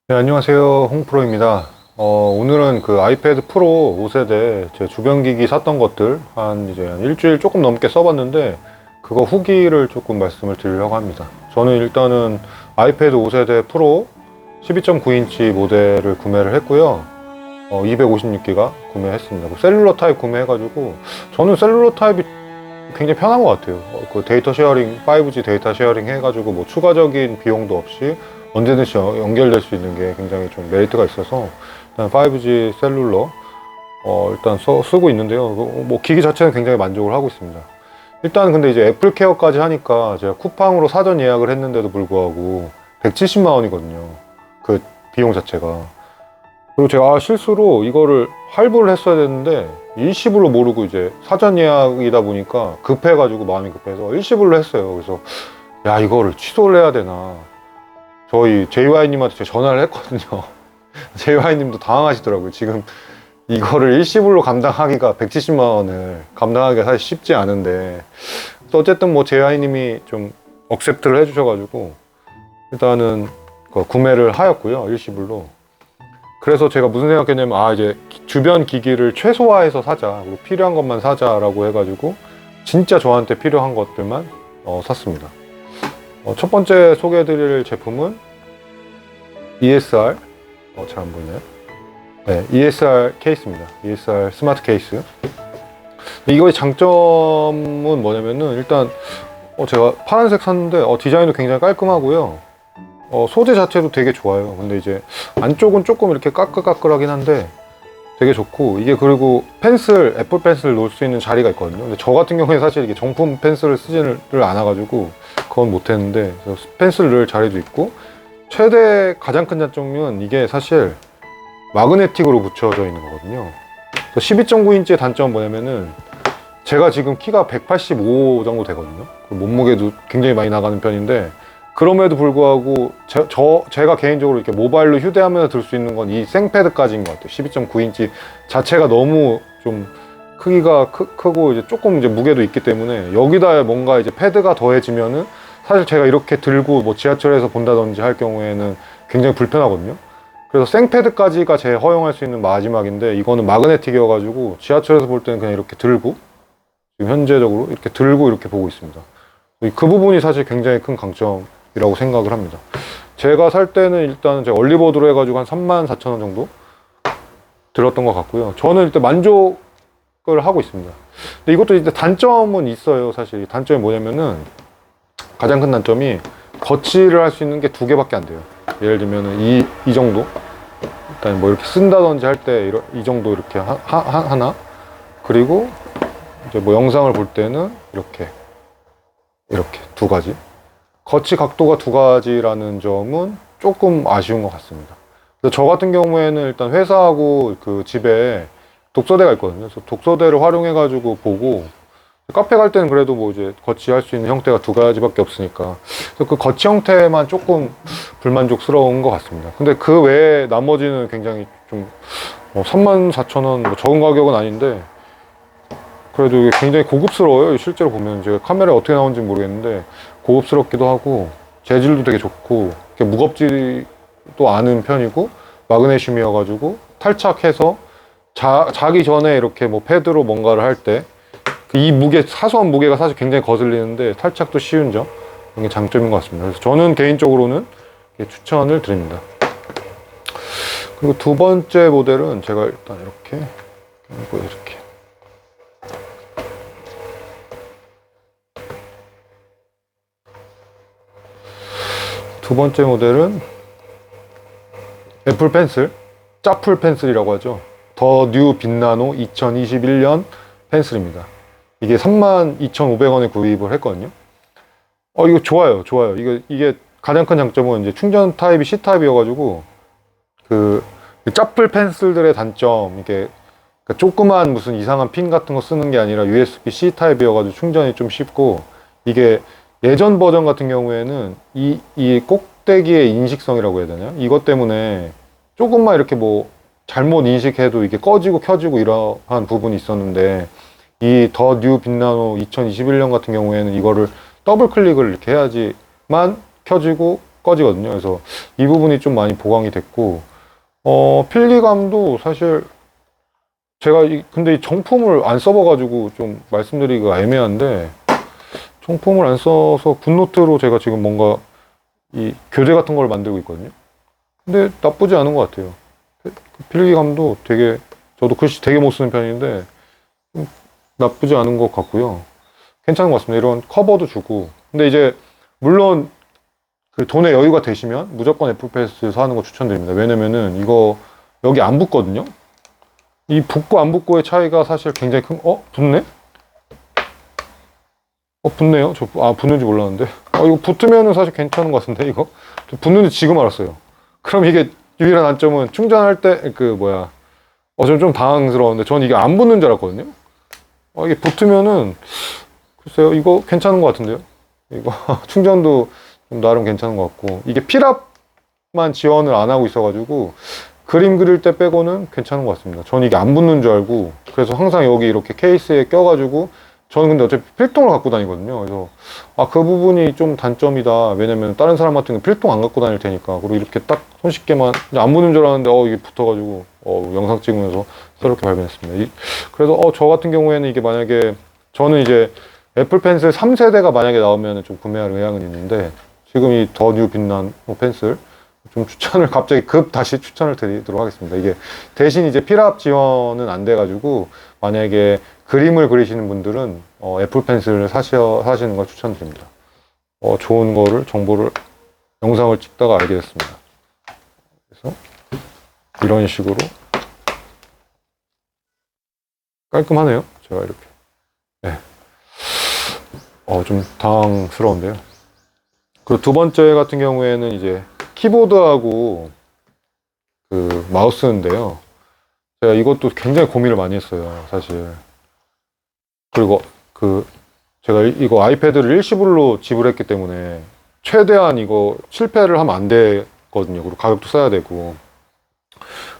네, 안녕하세요. 홍프로입니다. 오늘은 그 아이패드 프로 5세대 제 주변 기기 샀던 것들 한 일주일 조금 넘게 써봤는데 그거 후기를 조금 말씀을 드리려고 합니다. 저는 일단은 아이패드 5세대 프로 12.9인치 모델을 구매를 했고요. 256기가 구매했습니다. 셀룰러 타입 구매해가지고 저는 셀룰러 타입이 굉장히 편한 것 같아요. 그 데이터 쉐어링, 5G 데이터 쉐어링 해가지고 뭐 추가적인 비용도 없이 언제든지 연결될 수 있는 게 굉장히 좀 메리트가 있어서 일단 5G 셀룰러 일단 쓰고 있는데요. 뭐 기기 자체는 굉장히 만족을 하고 있습니다. 일단 근데 이제 애플 케어까지 하니까 제가 쿠팡으로 사전 예약을 했는데도 불구하고 170만 원이거든요. 그 비용 자체가. 그리고 제가 실수로 이거를 할부를 했어야 되는데 일시불로 모르고 이제 사전 예약이다 보니까 급해가지고 마음이 급해서 일시불로 했어요. 그래서 야, 이거를 취소를 해야 되나. 저희 JY님한테 제가 전화를 했거든요. JY님도 당황하시더라고요. 지금 이거를 일시불로 감당하기가 170만 원을 감당하기가 사실 쉽지 않은데 또 어쨌든 뭐 JY님이 좀 억셉트를 해주셔가지고 일단은 구매를 하였고요. 일시불로. 그래서 제가 무슨 생각했냐면 이제 주변 기기를 최소화해서 사자, 그리고 필요한 것만 사자라고 해가지고 진짜 저한테 필요한 것들만 샀습니다. 첫 번째 소개해드릴 제품은 ESR, 잘 안 보이나요? 네, ESR 케이스입니다. ESR 스마트 케이스. 이거의 장점은 뭐냐면은 일단 제가 파란색 샀는데 디자인도 굉장히 깔끔하고요. 소재 자체도 되게 좋아요. 근데 이제 안쪽은 조금 이렇게 까끌까끌하긴 한데 되게 좋고, 이게 그리고 펜슬, 애플 펜슬 놓을 수 있는 자리가 있거든요. 근데 저 같은 경우에 사실 이게 정품 펜슬을 쓰지를 않아가지고 그건 못했는데 펜슬 넣을 자리도 있고, 최대 가장 큰 장점은 이게 사실 마그네틱으로 붙여져 있는 거거든요. 12.9인치의 단점은 뭐냐면은 제가 지금 키가 185 정도 되거든요. 몸무게도 굉장히 많이 나가는 편인데 그럼에도 불구하고 제가 개인적으로 이렇게 모바일로 휴대하면서 들 수 있는 건 이 생패드까지인 것 같아요. 12.9인치 자체가 너무 좀 크기가 크고 이제 조금 이제 무게도 있기 때문에 여기다 뭔가 이제 패드가 더해지면은 사실 제가 이렇게 들고 뭐 지하철에서 본다든지 할 경우에는 굉장히 불편하거든요. 그래서 생패드까지가 제 허용할 수 있는 마지막인데 이거는 마그네틱이어가지고 지하철에서 볼 때는 그냥 이렇게 들고 지금 현재적으로 이렇게 들고 이렇게 보고 있습니다. 그 부분이 사실 굉장히 큰 강점이라고 생각을 합니다. 제가 살 때는 일단 제가 얼리버드로 해가지고 한 34,000원 정도 들었던 것 같고요. 저는 일단 만족을 하고 있습니다. 근데 이것도 이제 단점은 있어요. 사실 단점이 뭐냐면은 가장 큰 단점이 거치를 할 수 있는 게 두 개밖에 안 돼요. 예를 들면은 이 정도, 일단 뭐 이렇게 쓴다든지 할 때 이 정도 이렇게 하나, 그리고 이제 뭐 영상을 볼 때는 이렇게 두 가지. 거치 각도가 두 가지라는 점은 조금 아쉬운 것 같습니다. 그래서 저 같은 경우에는 일단 회사하고 그 집에 독서대가 있거든요. 그래서 독서대를 활용해 가지고 보고, 카페 갈 때는 그래도 뭐 이제 거치할 수 있는 형태가 두 가지밖에 없으니까 그래서 그 거치 형태만 조금 불만족스러운 것 같습니다. 근데 그 외에 나머지는 굉장히 좀 34,000원 뭐 적은 가격은 아닌데 그래도 이게 굉장히 고급스러워요. 실제로 보면 제가 카메라에 어떻게 나오는지 모르겠는데 고급스럽기도 하고 재질도 되게 좋고 무겁지도 않은 편이고 마그네슘이어가지고 탈착해서 자기 전에 이렇게 뭐 패드로 뭔가를 할 때 이 사소한 무게가 사실 굉장히 거슬리는데 탈착도 쉬운 점, 이게 장점인 것 같습니다. 그래서 저는 개인적으로는 추천을 드립니다. 그리고 두 번째 모델은 제가 일단 이렇게 두 번째 모델은 애플 펜슬, 짜풀 펜슬이라고 하죠. 더 뉴 빛나노 2021년 펜슬입니다. 이게 32,500원에 구입을 했거든요. 이거 좋아요. 이게 가장 큰 장점은 이제 충전 타입이 C 타입이어가지고 그 짜플 펜슬들의 단점, 이게 그러니까 조그만 무슨 이상한 핀 같은 거 쓰는 게 아니라 USB-C 타입이어가지고 충전이 좀 쉽고, 이게 예전 버전 같은 경우에는 이 꼭대기의 인식성이라고 해야 되나요? 이것 때문에 조금만 이렇게 뭐 잘못 인식해도 이게 꺼지고 켜지고 이러한 부분이 있었는데 이 더 뉴 빛나노 2021년 같은 경우에는 이거를 더블 클릭을 이렇게 해야지만 켜지고 꺼지거든요. 그래서 이 부분이 좀 많이 보강이 됐고, 필기감도 사실 제가 근데 이 정품을 안 써봐가지고 좀 말씀드리기가 애매한데, 정품을 안 써서 굿노트로 제가 지금 뭔가 이 교재 같은 걸 만들고 있거든요. 근데 나쁘지 않은 것 같아요. 필기감도 되게, 저도 글씨 되게 못 쓰는 편인데 좀 나쁘지 않은 것 같고요. 괜찮은 것 같습니다. 이런 커버도 주고. 근데 이제 물론 그 돈에 여유가 되시면 무조건 애플펜슬 사는 거 추천드립니다. 왜냐면은 이거 여기 안 붙거든요. 이 붙고 안 붙고의 차이가 사실 굉장히 큰. 붙네? 붙네요. 붙는지 몰랐는데. 이거 붙으면은 사실 괜찮은 것 같은데, 이거? 붙는지 지금 알았어요. 그럼 이게 유일한 단점은 충전할 때, 좀 당황스러운데, 전 이게 안 붙는 줄 알았거든요. 이게 붙으면은, 글쎄요, 이거 괜찮은 것 같은데요? 이거, 충전도 좀 나름 괜찮은 것 같고, 이게 필압만 지원을 안 하고 있어가지고, 그림 그릴 때 빼고는 괜찮은 것 같습니다. 전 이게 안 붙는 줄 알고, 그래서 항상 여기 이렇게 케이스에 껴가지고, 저는 근데 어차피 필통을 갖고 다니거든요. 그래서 그 부분이 좀 단점이다. 왜냐면 다른 사람 같은 경우는 필통 안 갖고 다닐 테니까. 그리고 이렇게 딱 손쉽게만 안 묻는 줄 알았는데 이게 붙어가지고 영상 찍으면서 새롭게 발견했습니다. 그래서 저 같은 경우에는 이게 만약에 저는 이제 애플 펜슬 3세대가 만약에 나오면 좀 구매할 의향은 있는데, 지금 이 더 뉴 빛난 펜슬 좀 추천을 갑자기 다시 추천을 드리도록 하겠습니다. 이게 대신 이제 필압 지원은 안 돼가지고 만약에 그림을 그리시는 분들은 애플 펜슬을 사시는 걸 추천드립니다. 좋은 거를 정보를 영상을 찍다가 알게 됐습니다. 그래서 이런 식으로 깔끔하네요. 제가 이렇게 좀 당황스러운데요. 그리고 두 번째 같은 경우에는 이제 키보드하고 그 마우스인데요. 제가 이것도 굉장히 고민을 많이 했어요, 사실. 그리고 제가 이거 아이패드를 일시불로 지불했기 때문에 최대한 이거 실패를 하면 안 되거든요. 그리고 가격도 써야 되고.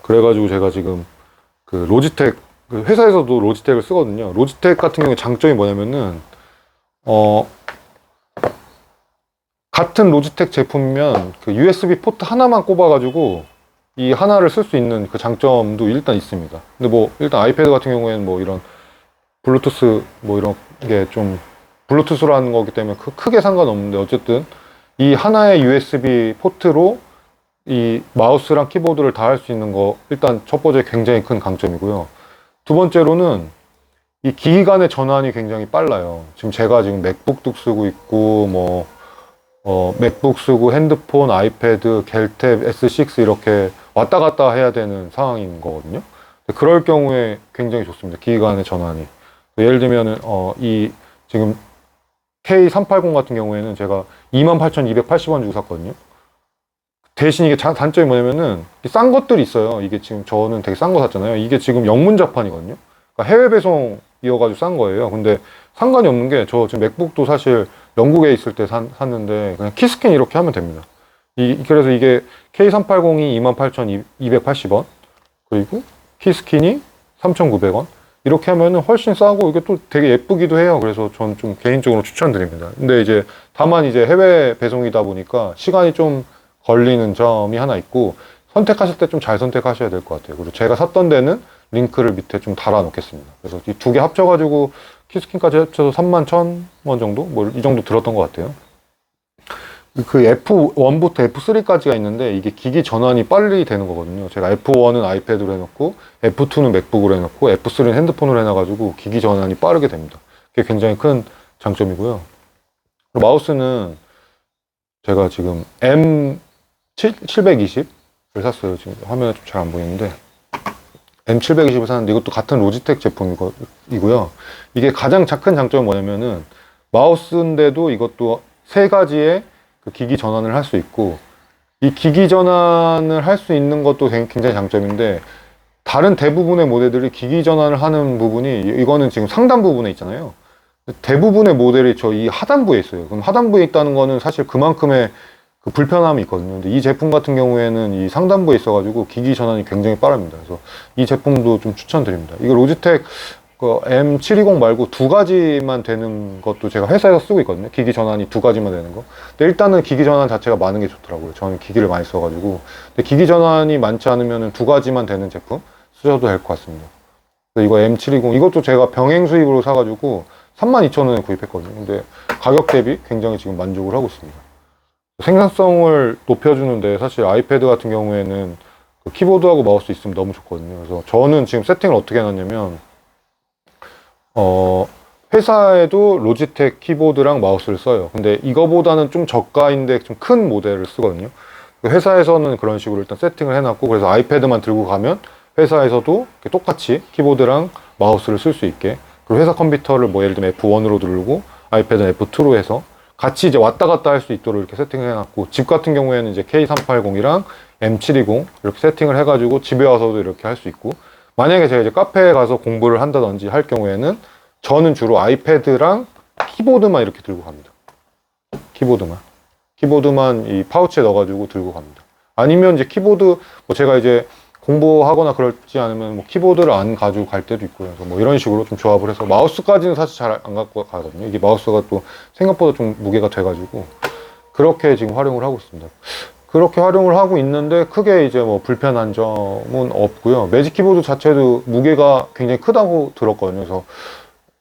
그래가지고 제가 지금 그 로지텍, 회사에서도 로지텍을 쓰거든요. 로지텍 같은 경우에 장점이 뭐냐면은, 같은 로지텍 제품이면 그 USB 포트 하나만 꼽아가지고 이 하나를 쓸 수 있는 그 장점도 일단 있습니다. 근데 일단 아이패드 같은 경우에는 이런 블루투스 이런 게 좀 블루투스라는 거기 때문에 크게 상관없는데, 어쨌든 이 하나의 USB 포트로 이 마우스랑 키보드를 다 할 수 있는 거, 일단 첫 번째 굉장히 큰 강점이고요. 두 번째로는 이 기기 간의 전환이 굉장히 빨라요. 제가 지금 맥북도 쓰고 있고 맥북 쓰고 핸드폰, 아이패드, 갤탭, S6 이렇게 왔다 갔다 해야 되는 상황인 거거든요. 그럴 경우에 굉장히 좋습니다. 기기 간의 전환이. 예를 들면은 이 지금 K380 같은 경우에는 제가 28,280원 주고 샀거든요. 대신 이게 단점이 뭐냐면은 싼 것들이 있어요. 이게 지금 저는 되게 싼 거 샀잖아요. 이게 지금 영문자판이거든요. 그러니까 해외 배송이어가지고 싼 거예요. 근데 상관이 없는 게, 저 지금 맥북도 사실 영국에 있을 때 샀는데 그냥 키스캔 이렇게 하면 됩니다. 그래서 이게 K380이 28,280원, 그리고 키스킨이 3,900원, 이렇게 하면은 훨씬 싸고 이게 또 되게 예쁘기도 해요. 그래서 전 좀 개인적으로 추천드립니다. 근데 이제 다만 이제 해외 배송이다 보니까 시간이 좀 걸리는 점이 하나 있고, 선택하실 때 좀 잘 선택하셔야 될 것 같아요. 그리고 제가 샀던 데는 링크를 밑에 좀 달아 놓겠습니다. 그래서 이 두 개 합쳐가지고 키스킨까지 합쳐서 31,000원 정도? 이 정도 들었던 것 같아요. 그 F1부터 F3까지가 있는데, 이게 기기 전환이 빨리 되는 거거든요. 제가 F1은 아이패드로 해놓고, F2는 맥북으로 해놓고, F3는 핸드폰으로 해놔가지고 기기 전환이 빠르게 됩니다. 그게 굉장히 큰 장점이고요. 그리고 마우스는 제가 지금 M720을 샀어요. 지금 화면에 좀 잘 안 보이는데, M720을 샀는데 이것도 같은 로지텍 제품이고요. 이게 가장 큰 장점은 뭐냐면은, 마우스인데도 이것도 세 가지의 그 기기 전환을 할 수 있고, 이 기기 전환을 할 수 있는 것도 굉장히 장점인데, 다른 대부분의 모델들이 기기 전환을 하는 부분이, 이거는 지금 상단 부분에 있잖아요. 대부분의 모델이 이 하단부에 있어요. 그럼 하단부에 있다는 거는 사실 그만큼의 그 불편함이 있거든요. 근데 이 제품 같은 경우에는 이 상단부에 있어가지고 기기 전환이 굉장히 빠릅니다. 그래서 이 제품도 좀 추천드립니다. 이거 로지텍 그 M720 말고 두 가지만 되는 것도 제가 회사에서 쓰고 있거든요. 기기 전환이 두 가지만 되는 거. 근데 일단은 기기 전환 자체가 많은 게 좋더라고요. 저는 기기를 많이 써가지고. 근데 기기 전환이 많지 않으면 두 가지만 되는 제품 쓰셔도 될 것 같습니다. 이거 M720 이것도 제가 병행 수입으로 사가지고 32,000원에 구입했거든요. 근데 가격 대비 굉장히 지금 만족을 하고 있습니다. 생산성을 높여주는데 사실 아이패드 같은 경우에는 그 키보드하고 마우스 있으면 너무 좋거든요. 그래서 저는 지금 세팅을 어떻게 해놨냐면 회사에도 로지텍 키보드랑 마우스를 써요. 근데 이거보다는 좀 저가인데 좀 큰 모델을 쓰거든요. 회사에서는 그런 식으로 일단 세팅을 해놨고, 그래서 아이패드만 들고 가면 회사에서도 똑같이 키보드랑 마우스를 쓸 수 있게, 그리고 회사 컴퓨터를 뭐 예를 들면 F1으로 누르고 아이패드는 F2로 해서 같이 이제 왔다 갔다 할 수 있도록 이렇게 세팅을 해놨고, 집 같은 경우에는 이제 K380이랑 M720 이렇게 세팅을 해가지고 집에 와서도 이렇게 할 수 있고, 만약에 제가 이제 카페에 가서 공부를 한다든지 할 경우에는 저는 주로 아이패드랑 키보드만 이렇게 들고 갑니다. 키보드만 이 파우치에 넣어가지고 들고 갑니다. 아니면 이제 키보드, 뭐 제가 이제 공부하거나 그렇지 않으면 뭐 키보드를 안 가지고 갈 때도 있고요. 그래서 뭐 이런 식으로 좀 조합을 해서, 마우스까지는 사실 잘 안 갖고 가거든요. 이게 마우스가 또 생각보다 좀 무게가 돼가지고 그렇게 지금 활용을 하고 있습니다. 그렇게 활용을 하고 있는데 크게 이제 뭐 불편한 점은 없고요. 매직 키보드 자체도 무게가 굉장히 크다고 들었거든요. 그래서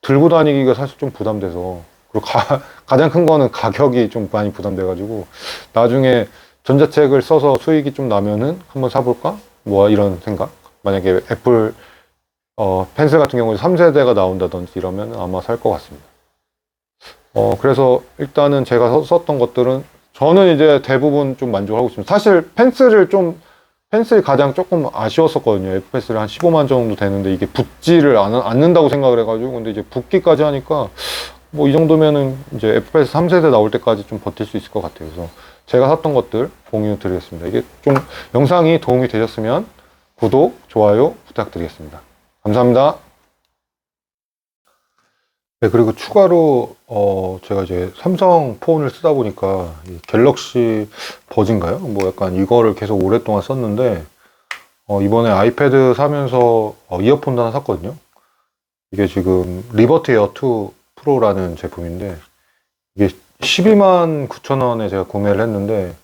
들고 다니기가 사실 좀 부담돼서, 그리고 가장 큰 거는 가격이 좀 많이 부담돼가지고 나중에 전자책을 써서 수익이 좀 나면은 한번 사볼까? 뭐 이런 생각. 만약에 애플 펜슬 같은 경우에 3세대가 나온다든지 이러면 아마 살 것 같습니다. 그래서 일단은 제가 썼던 것들은 저는 이제 대부분 좀 만족하고 있습니다. 사실 펜슬이 가장 조금 아쉬웠었거든요. FPS 한 15만 정도 되는데 이게 붙지를 않는다고 생각을 해가지고, 근데 이제 붙기까지 하니까 뭐 이 정도면은 이제 FPS 3세대 나올 때까지 좀 버틸 수 있을 것 같아요. 그래서 제가 샀던 것들 공유 드리겠습니다. 이게 좀 영상이 도움이 되셨으면 구독, 좋아요 부탁드리겠습니다. 감사합니다. 네, 그리고 추가로 제가 이제 삼성 폰을 쓰다 보니까 이 갤럭시 버즈인가요? 뭐 약간 이거를 계속 오랫동안 썼는데 이번에 아이패드 사면서 이어폰도 하나 샀거든요. 이게 지금 리버티 에어 2 프로라는 제품인데 이게 12만 9천 원에 제가 구매를 했는데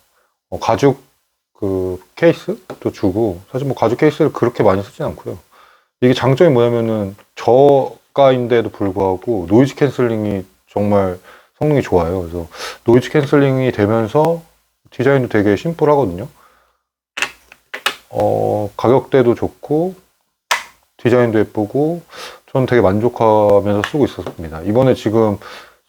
가죽 그 케이스도 주고, 사실 뭐 가죽 케이스를 그렇게 많이 쓰진 않고요. 이게 장점이 뭐냐면은 저가인데도 불구하고 노이즈 캔슬링이 정말 성능이 좋아요. 그래서 노이즈 캔슬링이 되면서 디자인도 되게 심플하거든요. 가격대도 좋고 디자인도 예쁘고 저는 되게 만족하면서 쓰고 있었습니다. 이번에 지금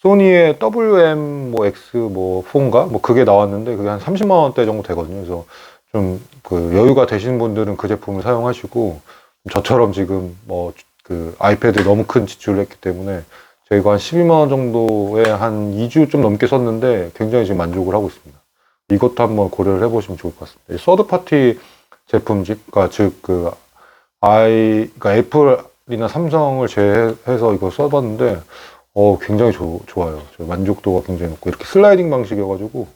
소니의 WM 뭐 X 뭐 4인가 뭐 그게 나왔는데 그게 한 30만 원대 정도 되거든요. 그래서 좀 그 여유가 되시는 분들은 그 제품을 사용하시고, 저처럼 지금 뭐 그 아이패드 너무 큰 지출을 했기 때문에 저희가 한 12만 원 정도에 한 2주 좀 넘게 썼는데 굉장히 지금 만족을 하고 있습니다. 이것도 한번 고려를 해보시면 좋을 것 같습니다. 서드 파티 제품집, 그러니까 즉 그러니까 애플이나 삼성을 제외해서 이거 써봤는데 굉장히 좋아요. 저 만족도가 굉장히 높고 이렇게 슬라이딩 방식이어가지고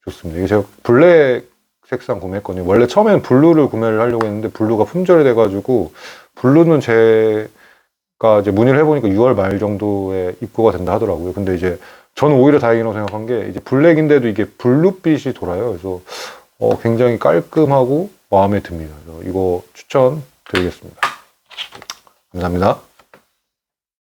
좋습니다. 이게 제가 블랙 색상 구매했거든요. 원래 처음에는 블루를 구매를 하려고 했는데 블루가 품절이 돼가지고, 블루는 제가 이제 문의를 해보니까 6월 말 정도에 입고가 된다 하더라고요. 근데 이제 저는 오히려 다행이라고 생각한 게 이제 블랙인데도 이게 블루빛이 돌아요. 그래서 굉장히 깔끔하고 마음에 듭니다. 그래서 이거 추천드리겠습니다. 감사합니다.